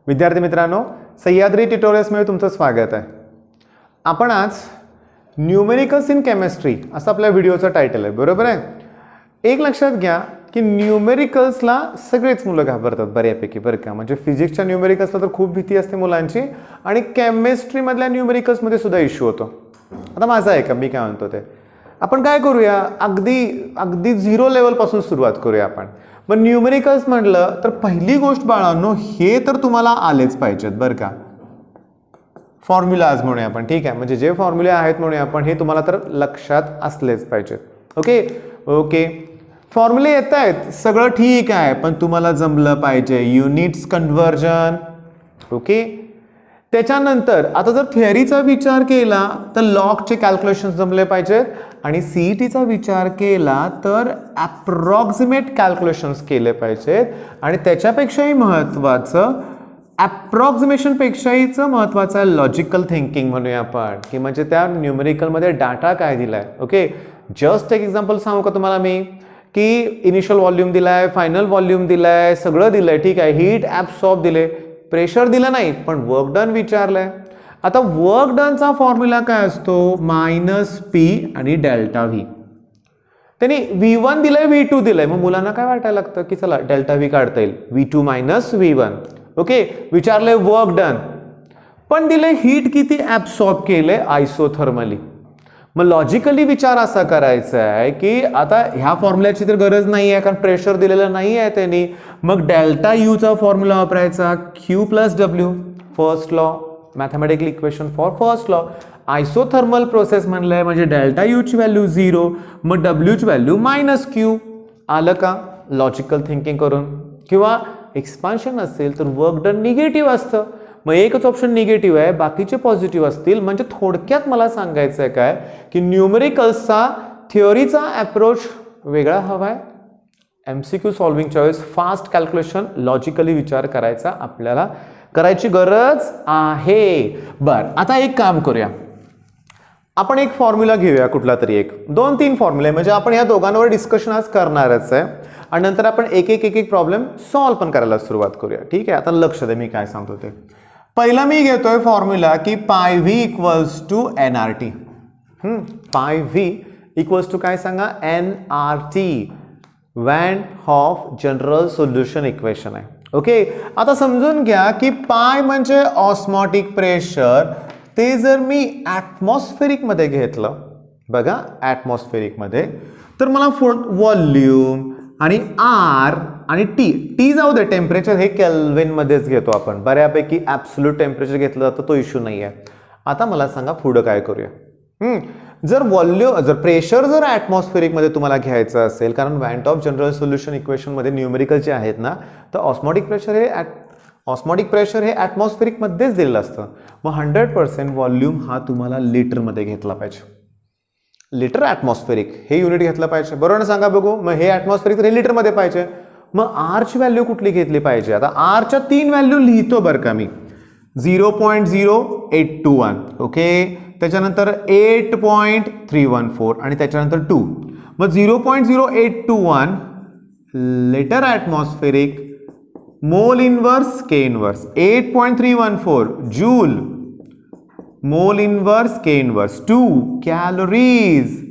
विद्यार्थी मित्रांनो, सह्याद्री ट्युटोरियल्समध्ये तुमचं स्वागत आहे. आपण आज न्यूमेरिकल्स इन केमिस्ट्री असं आपल्या व्हिडिओचं टायटल आहे, बरोबर आहे. एक लक्षात घ्या की न्यूमेरिकल्सला सगळेच मुलं घाबरतात बऱ्यापैकी, बरं का. म्हणजे फिजिक्सच्या न्यूमेरिकल्सला तर खूप भीती असते मुलांची, आणि केमिस्ट्रीमधल्या न्यूमेरिकल्समध्ये सुद्धा इश्यू होतो. आता माझं आहे का, मी काय म्हणतो ते आपण काय करूया, अगदी झिरो लेवलपासून सुरुवात करूया आपण. मग न्यूमेरिकल्स म्हटलं तर पहिली गोष्ट बाळांनो, हे तर तुम्हाला आलेच पाहिजेत बरं का. फॉर्म्युलाज म्हणूया आपण, ठीक आहे. म्हणजे जे फॉर्म्युले आहेत म्हणूया आपण, हे तुम्हाला तर लक्षात असलेच पाहिजेत. ओके, फॉर्म्युले येत आहेत, सगळं ठीक आहे, पण तुम्हाला जमलं पाहिजे युनिट्स कन्व्हर्जन. ओके, त्याच्यानंतर आता जर थिअरीचा विचार केला तर लॉगचे कॅल्क्युलेशन जमले पाहिजेत, आणि सीईटीचा विचार केला तर अप्रॉक्सिमेट कॅल्क्युलेशन्स केले पाहिजेत. आणि त्याच्यापेक्षाही महत्त्वाचं, अप्रॉक्सिमेशनपेक्षाहीचं महत्त्वाचं आहे लॉजिकल थिंकिंग म्हणूया आपण, की म्हणजे त्या न्यूमेरिकलमध्ये डाटा काय दिलाय. ओके, जस्ट एक एक्झाम्पल सांगू का तुम्हाला मी, की इनिशियल व्हॉल्यूम दिलाय, फायनल व्हॉल्यूम दिलाय, सगळं दिलंय, ठीक आहे. हीट ॲब्सॉर्ब दिले, प्रेशर दिलं नाही, पण वर्क डन विचारलंय. आता वर्क डनचा फॉर्म्युला काय असतो, -P आणि डेल्टा व्ही. त्यांनी V1 दिलंय, V2 दिलंय, मग मुलांना काय वाटायला लागतं की चला डेल्टा व्ही काढता येईल, V2 - V1. Okay, विचारलंय work done, पण दिले हीट किती ॲब्सॉर्ब केले आयसोथर्मली. मग लॉजिकली विचार असा करायचा आहे की आता ह्या फॉर्म्युल्याची तर गरज नाही आहे, कारण प्रेशर दिलेलं नाही आहे त्यांनी. मग डेल्टा यूचा फॉर्म्युला वापरायचा, Q + W, first law, mathematical equation for first law. Isothermal process म्हणलंय म्हणजे डेल्टा यू ची व्हॅल्यू 0, मग डब्ल्यू ची व्हॅल्यू -Q. आलं का लॉजिकल थिंकिंग करून. किंवा एक्सपान्शन असेल तर वर्क डन निगेटिव्ह असतं, मग एकच ऑप्शन निगेटिव्ह आहे, बाकीचे पॉझिटिव्ह असतील. म्हणजे थोडक्यात मला सांगायचं आहे काय, की न्यूमेरिकल्सचा थिअरीचा अप्रोच वेगळा हवा आहे. MCQ सॉल्विंगच्या वेळेस फास्ट कॅल्क्युलेशन, लॉजिकली विचार करायचा आपल्याला करायची गरज आहे. बर, आता एक काम करूया, आपण एक फॉर्म्युला घेऊया, कुठला तरी एक, 2-3 फॉर्म्युले, म्हणजे आपण या दोघांवर डिस्कशन आज करणारच आहे, आणि नंतर आपण एक प्रॉब्लेम सॉल्व्ह पण करायला सुरुवात करूया, ठीक आहे. आता लक्ष दे मी काय सांगतो ते. पहिला मी घेतोय फॉर्म्युला की πV = nRT. πV = काय सांगा, nRT, van't Hoff general solution equation आहे. ओके, आता समजून घ्या की पाय म्हणजे ऑस्मॉटिक प्रेशर. ते जर मी ॲटमॉस्फेरिक मध्ये घेतलं, बघा ॲटमॉस्फेरिक मध्ये, तर मला व्हॉल्यूम आणि आर आणि टी जाऊ दे, टेम्परेचर हे केल्विन मध्येच घेतो आपण, बऱ्यापैकी ॲब्सोल्यूट टेम्परेचर घेतलं जातं, तो इश्यू नाही आहे. आता मला सांगा पुढं काय करूया. जर प्रेशर जर ॲटमॉस्फेरिक मध्ये तुम्हाला घ्यायचं असेल, कारण want of general solution equation मध्ये न्यूमेरिकल जे आहेत ना, तर ऑस्मॉटिक प्रेशर हे ॲटमॉस्फेरिक मध्येच दिलेलं असतं. मग 100% व्हॉल्यूम हा तुम्हाला लिटर मध्ये घेतला पाहिजे. लिटर ॲटमॉस्फेरिक हे युनिट घेतलं पाहिजे, बरोबर ना, सांगा बघू. मग हे ॲटमॉस्फेरिक तर हे लिटर मध्ये पाहिजे. मग आरची व्हॅल्यू कुठली घेतली पाहिजे. आता आरच्या 3 व्हॅल्यू लिहितो बरं का मी, 0.0821, ओके, त्याच्यानंतर 8.314 आणि त्याच्यानंतर 2. मग 0.0821 लिटर ॲटमॉस्फेरिक, मोल इनवर्स के इनवर्स, 8.314 जूल, मोल इनवर्स के इनवर्स, 2 कॅलोरीज,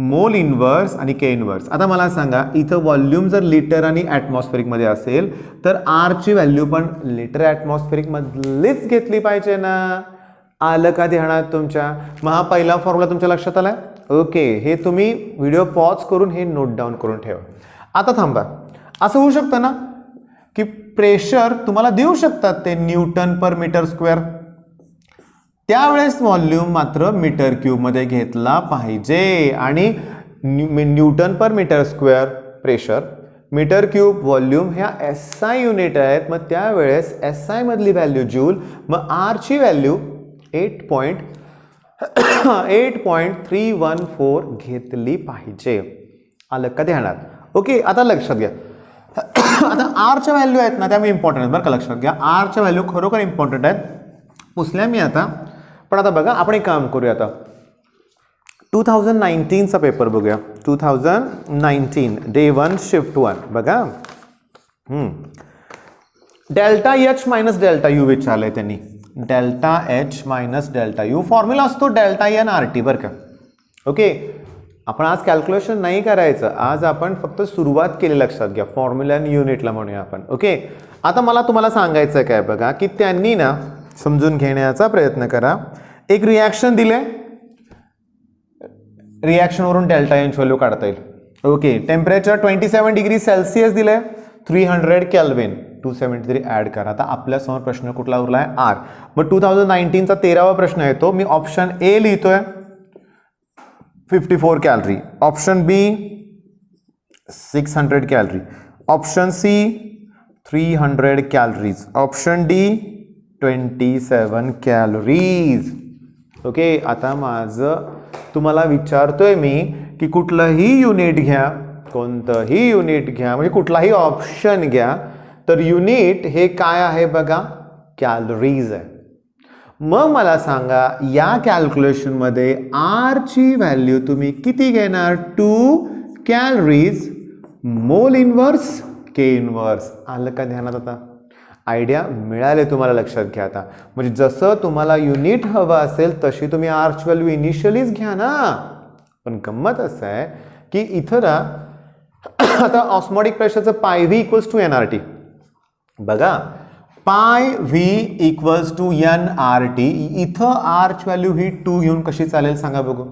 मोल इनवर्स आणि के इनवर्स. आता मला सांगा, इथं व्हॉल्यूम जर लिटर आणि ॲटमॉस्फेरिक मध्ये असेल तर आरची व्हॅल्यू पण लिटर ॲटमॉस्फेरिक मधलीच घेतली पाहिजे ना. आलं का ध्यानात तुमच्या. मग हा पहिला फॉर्म्युला तुमच्या लक्षात आलाय. ओके, हे तुम्ही व्हिडिओ पॉज करून हे नोट डाऊन करून ठेवा. आता थांबा, असं होऊ शकतं ना की प्रेशर तुम्हाला देऊ शकतात ते Nm/m², त्यावेळेस व्हॉल्यूम मात्र मीटर क्यूब मध्ये घेतला पाहिजे, आणि Nm/m² pressure, metre cube volume ह्या SI युनिट आहेत. मग त्यावेळेस SI मधली व्हॅल्यू जूल, मग आर ची व्हॅल्यू 8.314 घेतली पाहिजे. आलं का ध्यानात. ओके, आता लक्षात घ्या, आता आरच्या व्हॅल्यू आहेत ना, त्यामुळे इम्पॉर्टंट आहेत बरं का, लक्षात घ्या. आरच्या व्हॅल्यू खरोखर इम्पॉर्टंट आहेत, पुसल्या मी आता. पण आता बघा, आपण एक काम करूया, आता 2019चा पेपर बघूया. 2019 डे 1 शिफ्ट 1 बघा. Delta H minus delta U विचारलंय त्यांनी. Delta H minus delta U formula असतो डेल्टा एन आर टी बरं का. ओके, आपण आज कॅल्क्युलेशन नाही करायचं, आज आपण फक्त सुरुवात केली, लक्षात घ्या. फॉर्म्युला आणि युनिटला म्हणूया आपण. ओके, आता मला तुम्हाला सांगायचं काय बघा, की त्यांनी ना समजून घेण्याचा प्रयत्न करा. एक रिॲक्शन दिले, रिॲक्शनवरून डेल्टा एन व्हॅल्यू काढता येईल. ओके, टेम्परेचर 27 डिग्री सेल्सिअस दिले, 300 केल्विन, 273 ऍड करा. आता आपल्यासमोर प्रश्न कुठला उरला आहे? आर. मग 2019चा 13वा प्रश्न येतो. मी ऑप्शन ए लिहितोय 54 calorie, option B 600 calorie, option C 300 calories, option D 27 calories. Okay, आता माझं तुम्हाला विचारतोय मी की कुठलंही युनिट घ्या, कोणतंही युनिट घ्या, म्हणजे कुठलाही ऑप्शन घ्या, तर युनिट हे काय आहे बघा? कॅलरीज आहे. मग मला सांगा या कॅल्क्युलेशनमध्ये आर ची व्हॅल्यू तुम्ही किती घेणार? 2 कॅलरीज मोल इनवर्स के इनवर्स. आलं का ध्यानात? आता आयडिया मिळाले तुम्हाला, लक्षात घ्या. आता म्हणजे जसं तुम्हाला युनिट हवं असेल तशी तुम्ही आर ची व्हॅल्यू इनिशियलीच घ्या ना. पण गंमत असं आहे की इथं ना आता ऑस्मोटिक प्रेशरचं pi V equals to n R T बघा, pi V equals to n R T. इथं आरची व्हॅल्यू ही 2 घेऊन कशी चालेल सांगा बघू.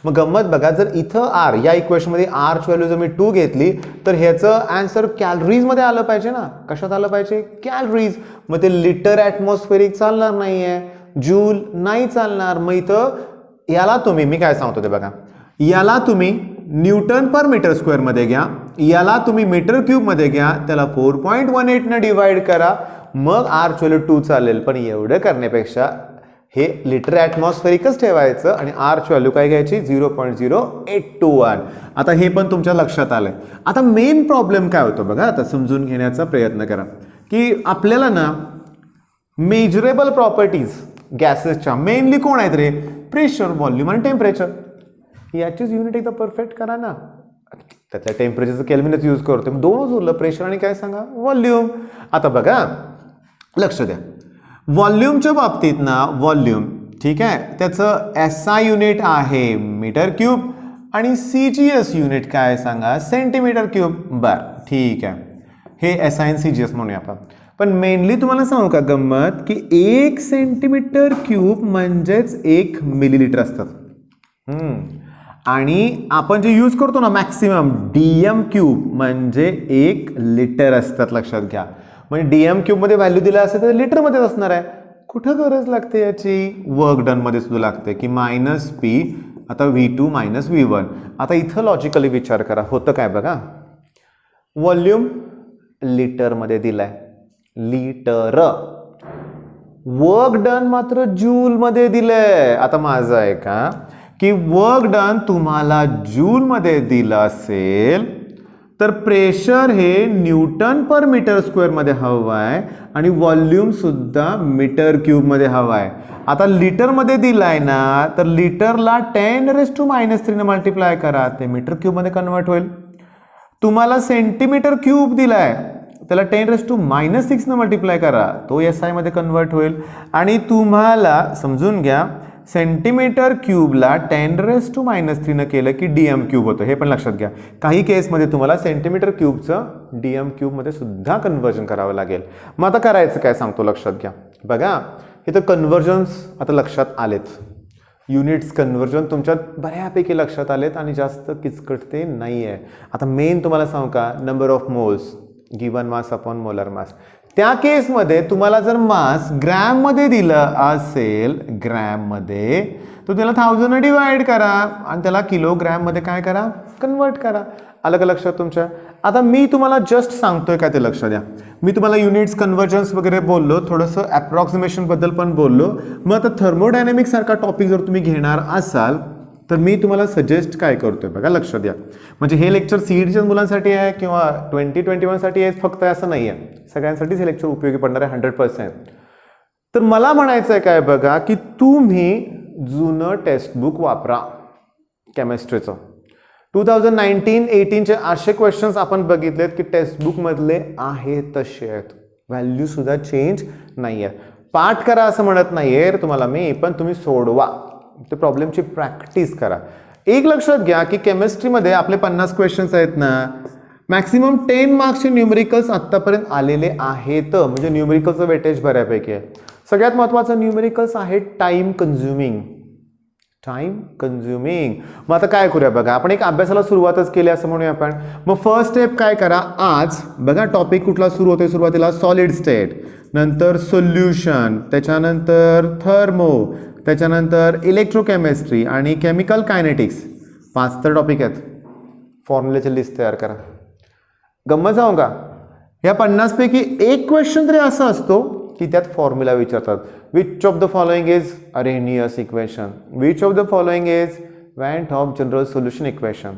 मग गंमत बघा, जर इथं आर या इक्वेशनमध्ये आरची व्हॅल्यू जर मी 2 घेतली तर ह्याचं आन्सर कॅलरीजमध्ये आलं पाहिजे ना. कशात आलं पाहिजे? कॅलरीज. मग ते लिटर ॲटमॉस्फेरिक चालणार नाही आहे, जूल नाही चालणार. मग इथं याला तुम्ही, मी काय सांगतो ते बघा, याला तुम्ही न्यूटन पर मीटर स्क्वेअर मध्ये घ्या, याला तुम्ही मीटर क्यूब मध्ये घ्या, त्याला 4.18 ने डिवाइड करा, मग आरची व्हॅल्यू 2 चालेल. पण एवढं करण्यापेक्षा हे लिटर ॲटमॉस्फेरिकच ठेवायचं आणि आरची व्हॅल्यू काय घ्यायची? 0.0821. आता हे पण तुमच्या लक्षात आलंय. आता मेन प्रॉब्लेम काय होतो बघा, आता समजून घेण्याचा प्रयत्न करा की आपल्याला ना मेजरेबल प्रॉपर्टीज गॅसेसच्या मेनली कोण आहेत रे? प्रेशर, व्हॉल्यूम आणि टेम्परेचर. याचीच युनिट एकदा परफेक्ट करा ना. त्यातल्या टेम्परेचरचं केल्विनच यूज करतो, मग दोनच उरलं, प्रेशर आणि काय सांगा? व्हॉल्यूम. आता बघा लक्ष द्या, व्हॉल्यूमच्या बाबतीत ना व्हॉल्यूम ठीक आहे, त्याचं एसआय युनिट आहे मीटर क्यूब आणि सीजीएस युनिट काय सांगा? Centimetre cube. बरं ठीक आहे, हे एसआय आणि सीजीएस म्हणूया आपण. पण मेनली तुम्हाला सांगू का गंमत, की 1 सेंटीमीटर क्यूब म्हणजेच 1 मिलीलिटर असतात. आणि आपण जे यूज करतो ना मॅक्सिमम डीएम क्यूब म्हणजे 1 लिटर असतात, लक्षात घ्या. म्हणजे डीएम क्यूब मध्ये व्हॅल्यू दिला असेल तर लिटरमध्येच असणार आहे. कुठं गरज लागते याची? वर्क डन मध्ये सुद्धा लागते की मायनस पी, आता V2 मायनस V1. आता इथं लॉजिकली विचार करा, होतं काय बघा, व्हॉल्यूम लिटरमध्ये दिलाय, लिटर. वर्क डन मात्र जूल मध्ये दिलंय. आता माझं आहे का की वर्क डन तुम्हाला जूल मध्ये दिलं असेल तर प्रेशर हे न्यूटन पर मीटर स्क्वेअर मध्ये हवं आहे आणि व्हॉल्यूम सुद्धा मीटर क्यूब मध्ये हवा आहे. आता लिटर मध्ये दिलाय ना, तर लिटरला 10⁻³ ने मल्टिप्लाय करा, ते मीटर क्यूब मध्ये कन्वर्ट होईल. तुम्हाला सेंटीमीटर क्यूब दिलाय, त्याला 10⁻⁻6 ने मल्टिप्लाय करा, तो एसआय मध्ये कन्वर्ट होईल. आणि तुम्हाला समजून घ्या, सेंटीमीटर क्यूबला 10⁻³ न केलं की डीएम क्यूब होतं, हे पण लक्षात घ्या. काही केसमध्ये तुम्हाला सेंटीमीटर क्यूबचं डीएम क्यूबमध्ये सुद्धा कन्वर्जन करावं लागेल. मग आता करायचं काय सांगतो, लक्षात घ्या. बघा इथं कन्वर्जन्स आता लक्षात आलेत, युनिट्स कन्वर्जन तुमच्या बऱ्यापैकी लक्षात आलेत आणि जास्त किचकटते नाही आहे. आता मेन तुम्हाला सांगू का, number of moles given mass upon molar mass. त्या केसमध्ये तुम्हाला जर मास ग्रॅम मध्ये दिलं असेल, ग्रॅम मध्ये, तर त्याला 1000 ने डिवाइड करा आणि त्याला किलोग्रॅम मध्ये काय करा? कन्वर्ट करा. आलं का लक्षात तुमच्या? आता मी तुम्हाला जस्ट सांगतोय काय ते लक्षात द्या. मी तुम्हाला युनिट्स कन्वर्जन्स वगैरे बोललो, थोडंसं अप्रॉक्सिमेशन बद्दल पण बोललो. मग आता थर्मोडायनॅमिक्स सारखा टॉपिक जर तुम्ही घेणार असाल तर मी तुम्हाला सजेस्ट काय करतोय बघा, लक्ष द्या. म्हणजे हे लेक्चर सीईटीच्या मुलांसाठी आहे किंवा 2021 साठी आहे फक्त असं नाही आहे, सगळ्यांसाठीच हे लेक्चर उपयोगी पडणार आहे 100%. तर मला म्हणायचं आहे काय बघा, की तुम्ही जुनं टेक्स्टबुक वापरा केमिस्ट्रीचं. 2019-18चे असे क्वेश्चन्स आपण बघितलेत की टेक्स्टबुक मधले आहेत तसे आहेत. व्हॅल्यू सुद्धा चेंज नाही आहे. पाठ करा असं म्हणत नाहीये तुम्हाला मी, पण तुम्ही सोडवा, ते प्रॉब्लेमची प्रॅक्टिस करा. एक लक्षात घ्या की केमिस्ट्रीमध्ये आपले 50 क्वेश्चन्स आहेत ना, मॅक्सिमम 10 मार्क्सचे न्यूमेरिकल्स आत्तापर्यंत आलेले आहेत, म्हणजे न्यूमेरिकलचं वेटेज बऱ्यापैकी आहे. सगळ्यात महत्त्वाचं न्यूमेरिकल्स आहे टाइम कन्झ्युमिंग. मग आता काय करूया बघा, आपण एक अभ्यासाला सुरुवातच केली असं म्हणूया आपण. मग फर्स्ट स्टेप काय करा, आज बघा टॉपिक कुठला सुरू होते, सुरुवातीला सॉलिड स्टेट, नंतर सोल्युशन, त्याच्यानंतर थर्मो, त्याच्यानंतर इलेक्ट्रोकेमिस्ट्री आणि केमिकल कायनेटिक्स. 5 तर टॉपिक आहेत. फॉर्म्युल्याची लिस्ट तयार करा. गंमत जाऊ का, या 50 पैकी एक क्वेश्चन तरी असा असतो की त्यात फॉर्म्युला विचारतात. Which of the following is Arrhenius equation, which of the following is want of general solution equation,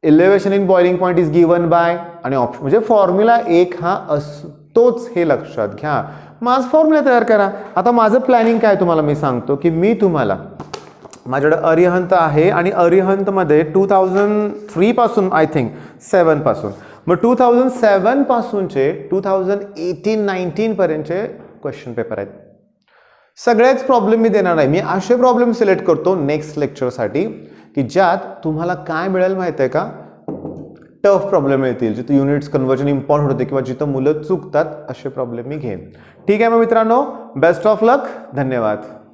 elevation in boiling point is given by, आणि ऑप्शन म्हणजे फॉर्म्युला एक हा असतोच, हे लक्षात घ्या. माझं फॉर्म्युला तयार करा. आता माझं प्लॅनिंग काय तुम्हाला मी सांगतो की मी तुम्हाला, माझ्याकडे अरिहंत आहे आणि अरिहंतमध्ये 2003 पासून आय थिंक 7 पासून, मग 2007 पासूनचे 2018-19 पर्यंतचे क्वेश्चन पेपर आहेत. सगळेच प्रॉब्लेम मी देणार नाही, मी असे प्रॉब्लेम सिलेक्ट करतो नेक्स्ट लेक्चरसाठी की ज्यात तुम्हाला काय मिळेल माहिती आहे का, टफ प्रॉब्लेम येतील, जिथे युनिट्स कन्वर्जन इम्पॉर्टंट होते किंवा जिथं मुलं चुकतात असे प्रॉब्लेम मी घेईन. ठीक आहे मग मित्रांनो, बेस्ट ऑफ लक, धन्यवाद.